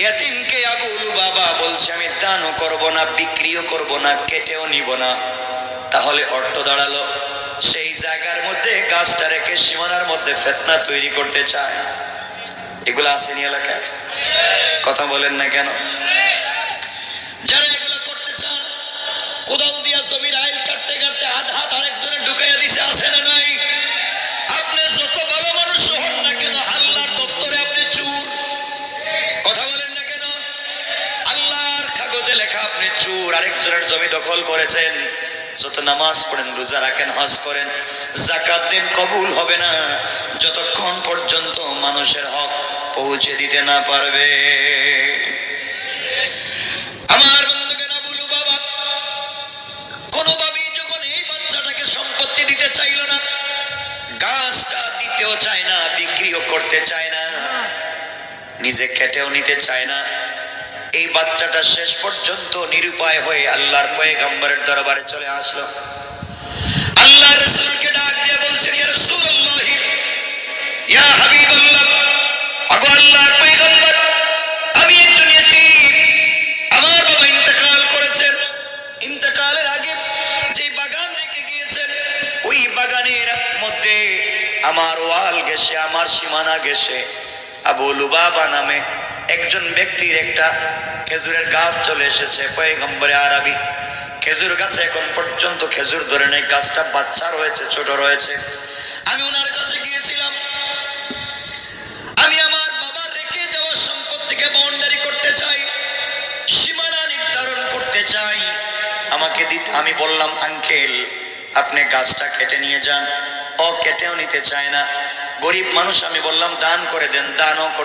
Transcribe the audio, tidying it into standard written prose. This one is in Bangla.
এতিমকে আবু লুবাবা বলছে আমি দানও করব না, বিক্রিও করব না, কেটেও নিব না। তাহলে অর্থ দাঁড়ালো সেই জায়গার মধ্যে গাছটা রেখে সীমানার মধ্যে ফিতনা তৈরি করতে চায়। এগুলো আসেনি এলাকায়? কথা বলেন না কেন? যারা এগুলো করতে চান, কোদাল দিয়া জমির আইল কাটতে কাটতে হাত আরেকজনে ঢুকাইয়া দিছে, আছে না নাই? আপনি যত ভালো মানুষ হন না কেন, আল্লাহর দফতরে আপনি চোর। কথা বলেন না কেন? আল্লাহর কাগজে লেখা আপনি চোর, আরেকজনের জমি দখল করেছেন। যত নামাজ পড়েন, রোজা রাখেন, হজ করেন, যাকাত দেন, কবুল হবে না যতক্ষণ পর্যন্ত মানুষের হক পৌঁছে দিতে না পারবে। আমার বন্ধুকে না বলু বাবা, কোনোভাবেই যখন এই বাচ্চাটাকে সম্পত্তি দিতে চাইল না, গাছটা দিতেও চায় না, বিক্রিও করতে চায় না, নিজে কেটেও নিতে চায় না, এই বাচ্চাটা শেষ পর্যন্ত নিরুপায় হয়ে আল্লাহর পয়গম্বরের দরবারে চলে আসলো। আল্লাহর রাসূলকে ডাক দিয়ে বলছেন, ইয়া রাসূলুল্লাহ, ইয়া হাবিবাল্লাহ, আগো আল্লাহর পয়গম্বর, আমি একজন ইতিম, আমার বাবা ইন্তেকাল করেছেন। ইন্তেকালের আগে যে বাগান রেখে গিয়েছেন, ওই বাগানের মধ্যে আমার ওয়াল গেছে, আমার সীমানা গেছে। আবু লুবাবা নামে একজন ব্যক্তির একটা খেজুরের গাছ চলে এসেছে। পয়গম্বরে আরবি, খেজুর গাছে এখন পর্যন্ত খেজুর ধরে নেই, গাছটা বাচ্চা রয়েছে, ছোট রয়েছে। আমি ওনার কাছে গিয়েছিলাম, আমি আমার বাবার রেখে যাওয়া সম্পত্তিকে বাউন্ডারি করতে চাই, সীমানা নির্ধারণ করতে চাই, আমাকে দিতে। আমি বললাম, আঙ্কেল আপনি গাছটা কেটে নিয়ে যান। ও কেটেও নিতে চায় না, গরিব মানুষ। আমি বললাম দান করে দেন, দানও করতে